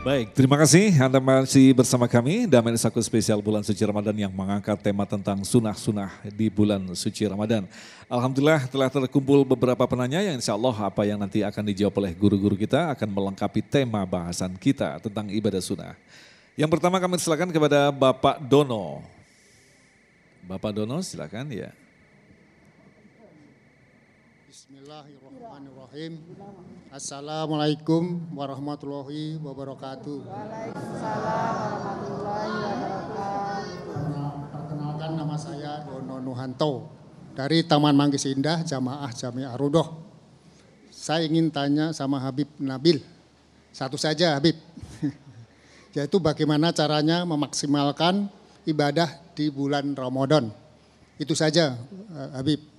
Baik, terima kasih Anda masih bersama kami. Damai Saku spesial bulan suci Ramadan yang mengangkat tema tentang sunah-sunah di bulan suci Ramadan. Alhamdulillah telah terkumpul beberapa penanya yang insya Allah apa yang nanti akan dijawab oleh guru-guru kita akan melengkapi tema bahasan kita tentang ibadah sunnah. Yang pertama kami silakan kepada Bapak Dono. Bapak Dono silakan ya. Bismillahirrahmanirrahim. Assalamualaikum warahmatullahi wabarakatuh. Waalaikumsalam warahmatullahi wabarakatuh. Perkenalkan, nama saya Dono Nuhanto dari Taman Manggis Indah Jamaah Jami'ah Rudoh. Saya ingin tanya sama Habib Nabil, satu saja Habib, yaitu bagaimana caranya memaksimalkan ibadah di bulan Ramadan. Itu saja Habib.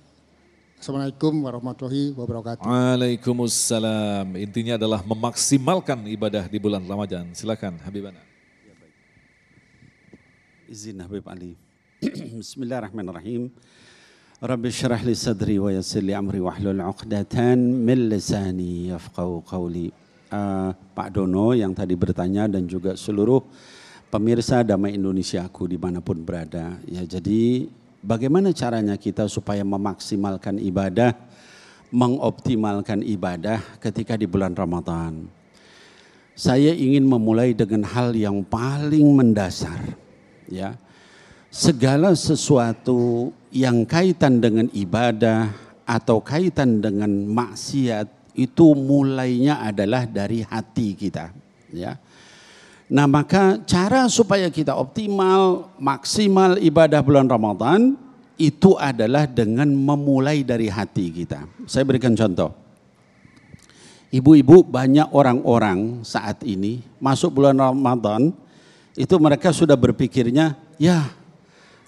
Assalamualaikum warahmatullahi wabarakatuh. Waalaikumsalam. Intinya adalah memaksimalkan ibadah di bulan Ramadan. Silakan Habibana. Izin Habib Ali. Bismillahirrahmanirrahim. Rabbi syrah li sadri wa yassir li amri wahlul 'uqdatan min lisani yafqahu qawli. Pak Dono yang tadi bertanya dan juga seluruh pemirsa Damai Indonesiaku dimanapun berada. Ya, jadi bagaimana caranya kita supaya memaksimalkan ibadah, mengoptimalkan ibadah ketika di bulan Ramadan? Saya ingin memulai dengan hal yang paling mendasar, ya. Segala sesuatu yang kaitan dengan ibadah atau kaitan dengan maksiat itu mulainya adalah dari hati kita, ya. Nah, maka cara supaya kita optimal, maksimal ibadah bulan Ramadan itu adalah dengan memulai dari hati kita. Saya berikan contoh. Ibu-ibu, banyak orang-orang saat ini masuk bulan Ramadan itu mereka sudah berpikirnya, ya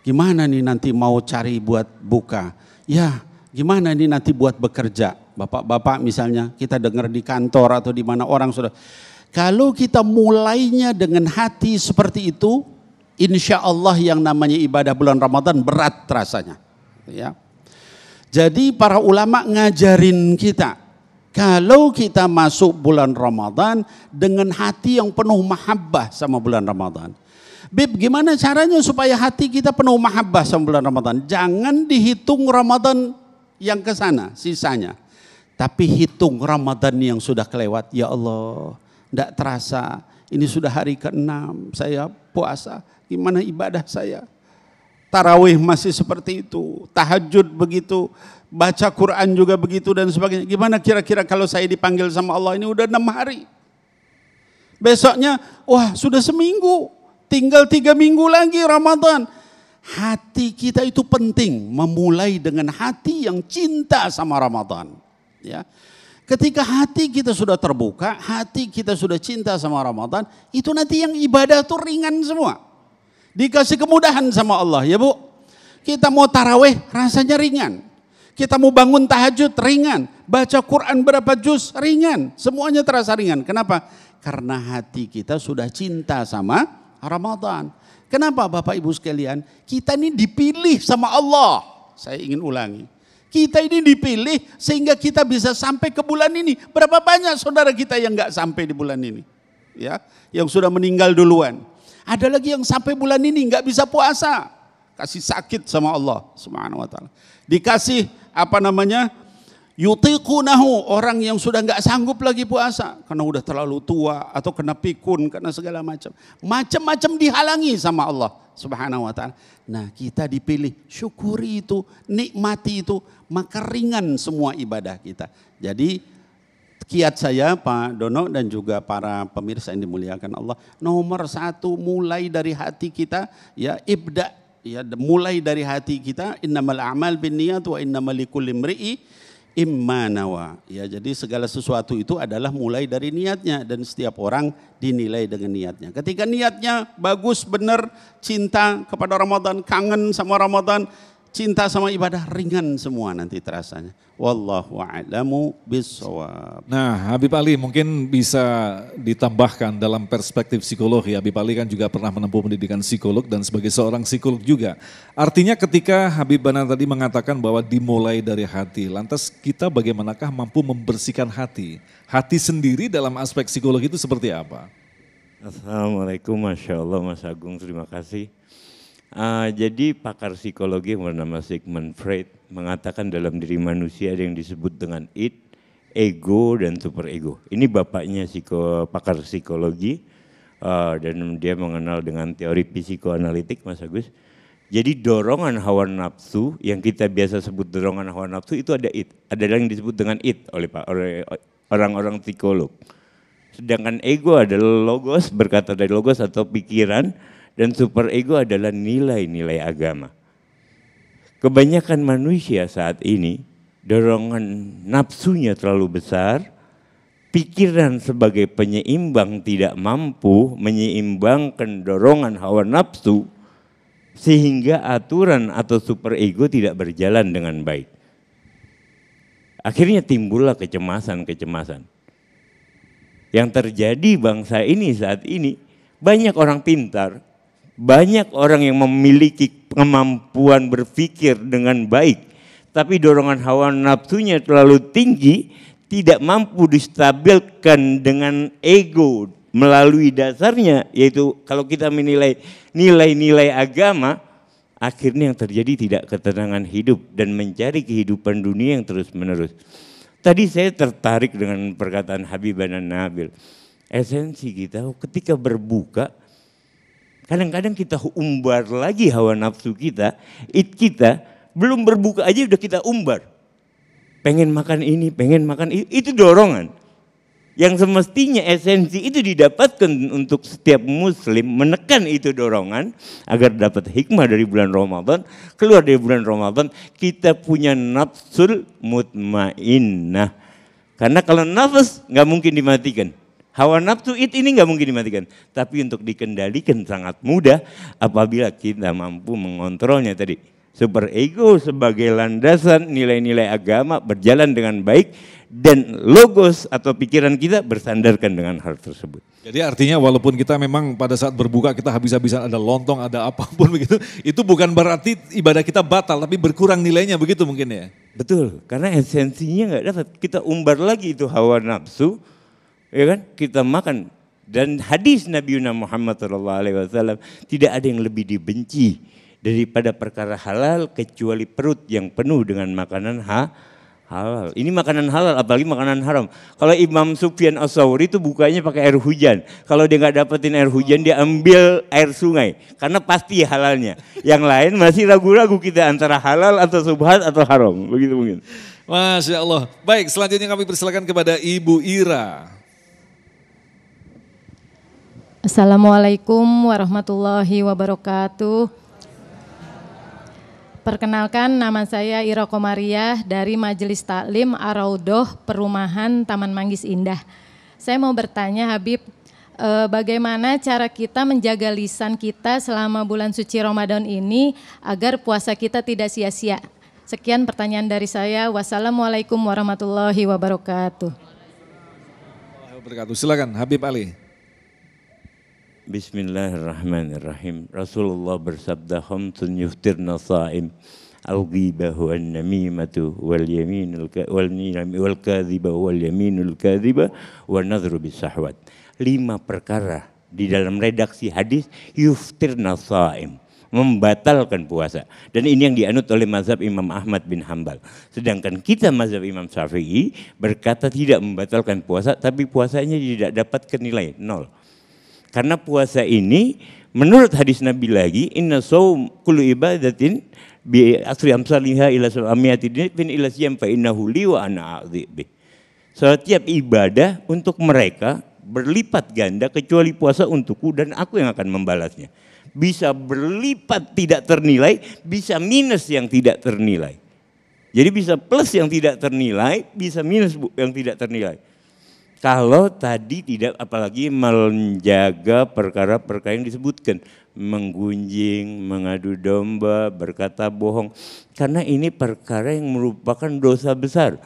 gimana nih nanti mau cari buat buka, ya gimana nih nanti buat bekerja. Bapak-bapak misalnya kita dengar di kantor atau di mana orang sudah. Kalau kita mulainya dengan hati seperti itu, insya Allah yang namanya ibadah bulan Ramadan berat rasanya. Ya. Jadi para ulama ngajarin kita, kalau kita masuk bulan Ramadan dengan hati yang penuh mahabbah sama bulan Ramadan. Bib, gimana caranya supaya hati kita penuh mahabbah sama bulan Ramadan? Jangan dihitung Ramadan yang ke sana, sisanya. Tapi hitung Ramadan yang sudah kelewat, ya Allah. Tidak terasa, ini sudah hari ke-6 saya puasa, gimana ibadah saya? Tarawih masih seperti itu, tahajud begitu, baca Quran juga begitu dan sebagainya. Gimana kira-kira kalau saya dipanggil sama Allah ini udah 6 hari. Besoknya, wah sudah seminggu, tinggal 3 minggu lagi Ramadan. Hati kita itu penting, memulai dengan hati yang cinta sama Ramadan. Ya. Ketika hati kita sudah terbuka, hati kita sudah cinta sama Ramadan, itu nanti yang ibadah tuh ringan semua. Dikasih kemudahan sama Allah, ya Bu. Kita mau tarawih rasanya ringan. Kita mau bangun tahajud ringan. Baca Quran berapa juz ringan. Semuanya terasa ringan. Kenapa? Karena hati kita sudah cinta sama Ramadan. Kenapa Bapak Ibu sekalian? Kita ini dipilih sama Allah. Saya ingin ulangi. Kita ini dipilih sehingga kita bisa sampai ke bulan ini. Berapa banyak saudara kita yang nggak sampai di bulan ini, ya, yang sudah meninggal duluan. Ada lagi yang sampai bulan ini nggak bisa puasa, kasih sakit sama Allah Subhanahu Wa Taala. Dikasih yutiqunahu, orang yang sudah nggak sanggup lagi puasa karena udah terlalu tua atau kena pikun, karena segala macam dihalangi sama Allah Subhanahu Wa Taala. Nah, kita dipilih, syukuri itu, nikmati itu, maka ringan semua ibadah kita. Jadi kiat saya Pak Dono dan juga para pemirsa yang dimuliakan Allah, nomor 1 mulai dari hati kita, ya ibda, ya mulai dari hati kita, innamal a'mal binniyat wa innamal likulli imri'i imma nawa. Ya, jadi segala sesuatu itu adalah mulai dari niatnya dan setiap orang dinilai dengan niatnya. Ketika niatnya bagus, benar, cinta kepada Ramadan, kangen sama Ramadan, cinta sama ibadah, ringan semua nanti terasanya. Wallahu a'lamu bissawab. Nah, Habib Ali mungkin bisa ditambahkan dalam perspektif psikologi. Habib Ali kan juga pernah menempuh pendidikan psikolog dan sebagai seorang psikolog juga. Artinya ketika Habib Bana tadi mengatakan bahwa dimulai dari hati, lantas kita bagaimanakah mampu membersihkan hati? Hati sendiri dalam aspek psikologi itu seperti apa? Assalamualaikum, Masya Allah Mas Agung, terima kasih. Jadi pakar psikologi yang bernama Sigmund Freud mengatakan dalam diri manusia ada yang disebut dengan id, ego, dan superego. Ini bapaknya pakar psikologi dan dia mengenal dengan teori psikoanalitik, Mas Agus. Jadi dorongan hawa nafsu yang kita biasa sebut dorongan hawa nafsu itu ada id, ada yang disebut dengan id oleh orang-orang psikolog. Sedangkan ego adalah logos, berkata dari logos atau pikiran, dan superego adalah nilai-nilai agama. Kebanyakan manusia saat ini, dorongan nafsunya terlalu besar, pikiran sebagai penyeimbang tidak mampu menyeimbangkan dorongan hawa nafsu, sehingga aturan atau superego tidak berjalan dengan baik. Akhirnya timbullah kecemasan-kecemasan. Yang terjadi bangsa ini saat ini, banyak orang pintar, banyak orang yang memiliki kemampuan berpikir dengan baik, tapi dorongan hawa nafsunya terlalu tinggi, tidak mampu distabilkan dengan ego melalui dasarnya, yaitu kalau kita menilai nilai-nilai agama, akhirnya yang terjadi tidak ketenangan hidup dan mencari kehidupan dunia yang terus-menerus. Tadi saya tertarik dengan perkataan Habib dan Nabil. Esensi kita ketika berbuka, kadang-kadang kita umbar lagi hawa nafsu kita, belum berbuka aja udah kita umbar. Pengen makan ini, pengen makan itu dorongan. Yang semestinya esensi itu didapatkan untuk setiap muslim, menekan itu dorongan agar dapat hikmah dari bulan Ramadan. Keluar dari bulan Ramadan kita punya nafsul mutmainnah. Karena kalau nafas nggak mungkin dimatikan. Hawa nafsu ini nggak mungkin dimatikan. Tapi untuk dikendalikan sangat mudah apabila kita mampu mengontrolnya tadi. Super ego sebagai landasan nilai-nilai agama berjalan dengan baik dan logos atau pikiran kita bersandarkan dengan hal tersebut. Jadi artinya walaupun kita memang pada saat berbuka kita habis-habisan ada lontong, ada apapun begitu, itu bukan berarti ibadah kita batal tapi berkurang nilainya begitu mungkin ya? Betul, karena esensinya nggak dapat. Kita umbar lagi itu hawa nafsu, ya kan? Kita makan. Dan hadis Nabi Muhammad SAW tidak ada yang lebih dibenci daripada perkara halal kecuali perut yang penuh dengan makanan halal. Ini makanan halal, apalagi makanan haram. Kalau Imam Sufyan As-Tsauri itu bukanya pakai air hujan. Kalau dia nggak dapetin air hujan, dia ambil air sungai. Karena pasti halalnya. Yang lain masih ragu-ragu kita antara halal atau subhat atau haram. Begitu mungkin. Masya Allah. Baik, selanjutnya kami persilakan kepada Ibu Ira. Assalamualaikum warahmatullahi wabarakatuh. Perkenalkan, nama saya Ira Komariah dari Majelis Taklim Ar-Raudhoh Perumahan Taman Manggis Indah. Saya mau bertanya Habib, bagaimana cara kita menjaga lisan kita selama bulan suci Ramadan ini agar puasa kita tidak sia-sia? Sekian pertanyaan dari saya. Wassalamualaikum warahmatullahi wabarakatuh. Silakan Habib Ali. Bismillahirrahmanirrahim. Rasulullah bersabda, khamsun yuftirna sha'im, al-ghibah wal namimatu wal yaminul wal kadhiba wal yaminul kadhiba wa nadhru bisahwat. 5 perkara di dalam redaksi hadis yuftirna sha'im, membatalkan puasa. Dan ini yang dianut oleh mazhab Imam Ahmad bin Hambal. Sedangkan kita mazhab Imam Syafi'i berkata tidak membatalkan puasa, tapi puasanya tidak dapatkan nilai 0. Karena puasa ini menurut hadis Nabi lagi, inna shaum kullu ibadatin bi asri amsalihha ila samiyati bin ila siyam fa innahu li wa ana a'dhi. Setiap ibadah untuk mereka berlipat ganda kecuali puasa untukku dan aku yang akan membalasnya. Bisa berlipat tidak ternilai, bisa minus yang tidak ternilai. Jadi bisa plus yang tidak ternilai, bisa minus yang tidak ternilai. Kalau tadi tidak, apalagi menjaga perkara-perkara yang disebutkan. Menggunjing, mengadu domba, berkata bohong. Karena ini perkara yang merupakan dosa besar.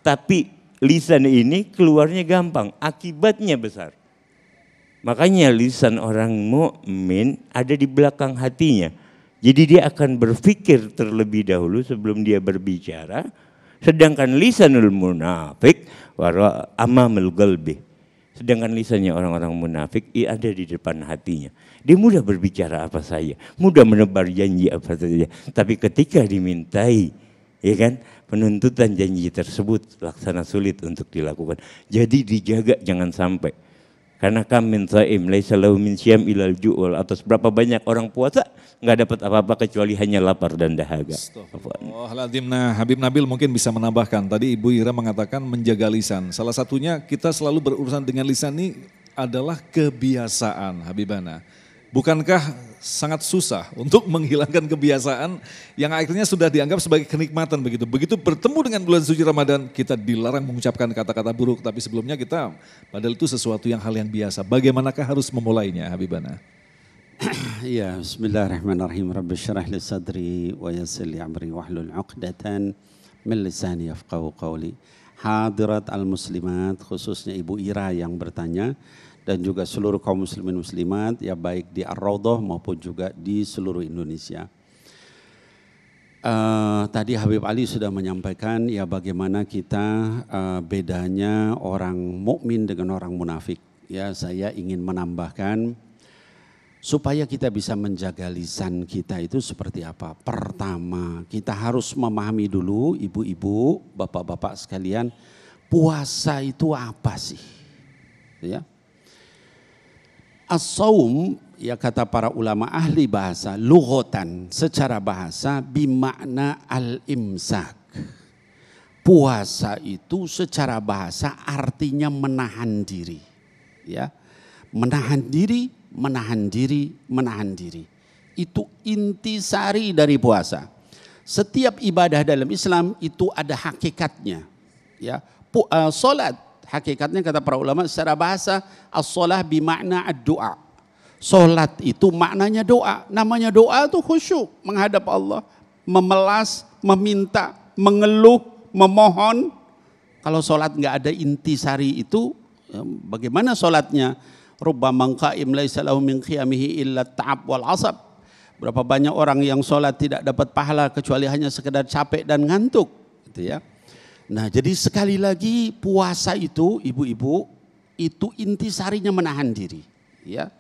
Tapi lisan ini keluarnya gampang, akibatnya besar. Makanya lisan orang mukmin ada di belakang hatinya. Jadi dia akan berpikir terlebih dahulu sebelum dia berbicara. Sedangkan lisanul munafik wara amamul qalbi. Sedangkan lisannya orang-orang munafik ada di depan hatinya. Dia mudah berbicara apa saja, mudah menebar janji apa saja. Tapi ketika dimintai, ya kan, penuntutan janji tersebut laksana sulit untuk dilakukan. Jadi dijaga jangan sampai. Karena kam min shaim laisa lahu min syiyam ilal ju'ul. Atas berapa banyak orang puasa nggak dapat apa-apa kecuali hanya lapar dan dahaga. Astagfirullahaladzim. Nah, Habib Nabil mungkin bisa menambahkan. Tadi Ibu Ira mengatakan menjaga lisan. Salah satunya kita selalu berurusan dengan lisan ini adalah kebiasaan, Habibana. Bukankah sangat susah untuk menghilangkan kebiasaan yang akhirnya sudah dianggap sebagai kenikmatan begitu. Begitu bertemu dengan bulan suci Ramadan, kita dilarang mengucapkan kata-kata buruk. Tapi sebelumnya kita, padahal itu sesuatu hal yang biasa. Bagaimanakah harus memulainya, Habibana? Ya, bismillahirrahmanirrahim. Rabbi syrah li sadri wa yassir li amri wahlul 'uqdatan min lisani yafqahu qawli. Hadirat al-muslimat, khususnya Ibu Ira yang bertanya, dan juga seluruh kaum muslimin muslimat, ya baik di Ar-Raudhah maupun juga di seluruh Indonesia. Tadi Habib Ali sudah menyampaikan ya bagaimana kita bedanya orang mukmin dengan orang munafik. Ya, saya ingin menambahkan supaya kita bisa menjaga lisan kita itu seperti apa. Pertama, kita harus memahami dulu, ibu-ibu, bapak-bapak sekalian, puasa itu apa sih? Ya. As-saum, ya kata para ulama ahli bahasa, lughatan, secara bahasa bimakna al-imsak. Puasa itu secara bahasa artinya menahan diri. Ya, menahan diri, menahan diri, menahan diri. Itu intisari dari puasa. Setiap ibadah dalam Islam itu ada hakikatnya. Ya, salat. Hakikatnya kata para ulama secara bahasa as-shalah bimakna ad-du'a. Salat itu maknanya doa. Namanya doa itu khusyuk menghadap Allah, memelas, meminta, mengeluh, memohon. Kalau salat enggak ada intisari itu, bagaimana salatnya? Rubbama qa'im laisa lahu min qiyamihi illa ta'ab wal 'asab. Berapa banyak orang yang salat tidak dapat pahala kecuali hanya sekedar capek dan ngantuk, gitu ya. Nah, jadi sekali lagi puasa itu ibu-ibu itu intisarinya menahan diri, ya.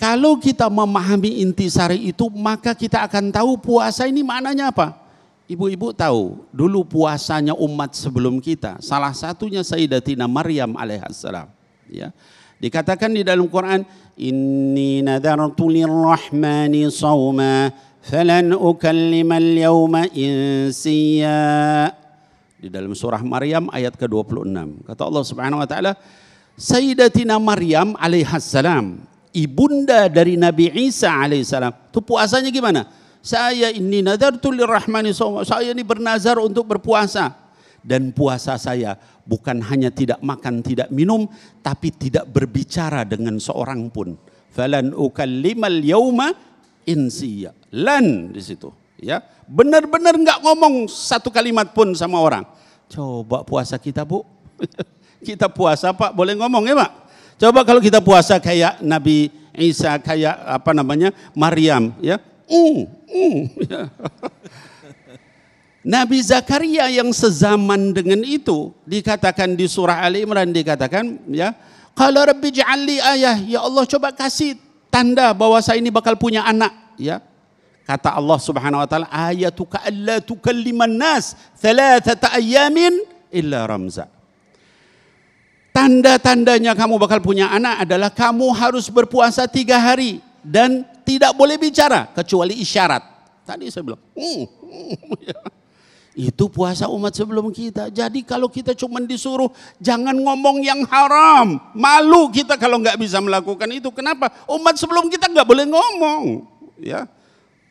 Kalau kita memahami intisari itu maka kita akan tahu puasa ini maknanya apa. Ibu-ibu tahu dulu puasanya umat sebelum kita, salah satunya Sayyidatina Maryam alaihissalam, ya. Dikatakan di dalam Quran, inni nadartu lirrahmani sawma falan ukallimal yawma insiya. Di dalam surah Maryam ayat ke-26. Kata Allah Subhanahu wa taala, Sayyidatina Maryam alaihissalam, ibunda dari Nabi Isa alaihissalam, itu puasanya gimana? Saya ini nadartu lirrahmani shawma, saya ini bernazar untuk berpuasa. Dan puasa saya bukan hanya tidak makan, tidak minum, tapi tidak berbicara dengan seorang pun. Falan ukallimal yauma insiya. Lan di situ, ya. Benar-benar enggak ngomong satu kalimat pun sama orang. Coba puasa kita, Bu. Kita puasa, Pak, boleh ngomong ya, Pak? Coba kalau kita puasa kayak Nabi Isa, kayak apa namanya? Maryam, ya. Nabi Zakaria yang sezaman dengan itu dikatakan di surah Ali Imran, dikatakan ya, qala rabbi ij'alli ayah, ya Allah coba kasih tanda bahwa saya ini bakal punya anak, ya. Kata Allah Subhanahu wa taala, ayatuka alla tukalliman nas thalathata ayamin illa ramza. Tanda-tandanya kamu bakal punya anak adalah kamu harus berpuasa 3 hari dan tidak boleh bicara kecuali isyarat. Tadi saya bilang, itu puasa umat sebelum kita. Jadi kalau kita cuma disuruh jangan ngomong yang haram, malu kita kalau nggak bisa melakukan itu. Kenapa? Umat sebelum kita nggak boleh ngomong, ya.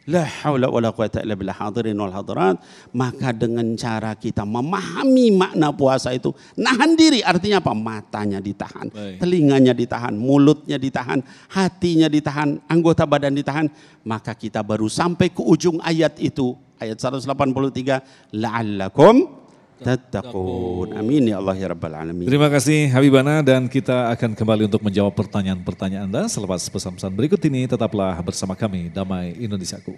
La haula wala quwata illa billah, hadirin wal hadirat. Maka dengan cara kita memahami makna puasa itu, nahan diri artinya apa? Matanya ditahan, telinganya ditahan, mulutnya ditahan, hatinya ditahan, anggota badan ditahan, maka kita baru sampai ke ujung ayat itu, ayat 183, la'allakum tattaqun. Amin ya Allah ya rabbal alamin. Terima kasih Habibana, dan kita akan kembali untuk menjawab pertanyaan-pertanyaan Anda selepas pesan-pesan berikut ini. Tetaplah bersama kami, Damai Indonesiaku.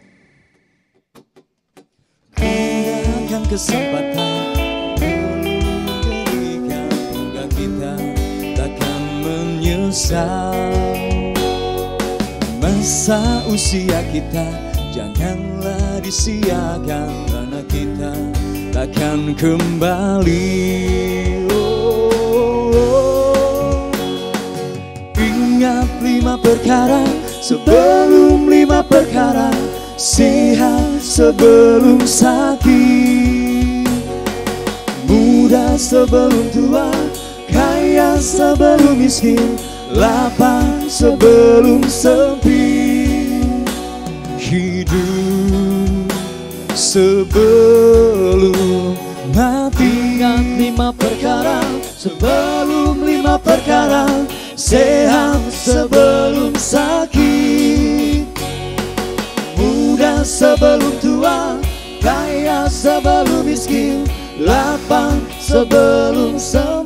Gunakan kesempatan, kita takkan dosa. Masa usia kita janganlah disia-siakan, karena kita takkan kembali. Ingat 5 perkara sebelum 5 perkara, sehat sebelum sakit, muda sebelum tua, kaya sebelum miskin, lapang sebelum sepi, hidup sebelum mati. Ingat 5 perkara sebelum 5 perkara, sehat sebelum sakit, muda sebelum tua, kaya sebelum miskin, lapang sebelum sepi.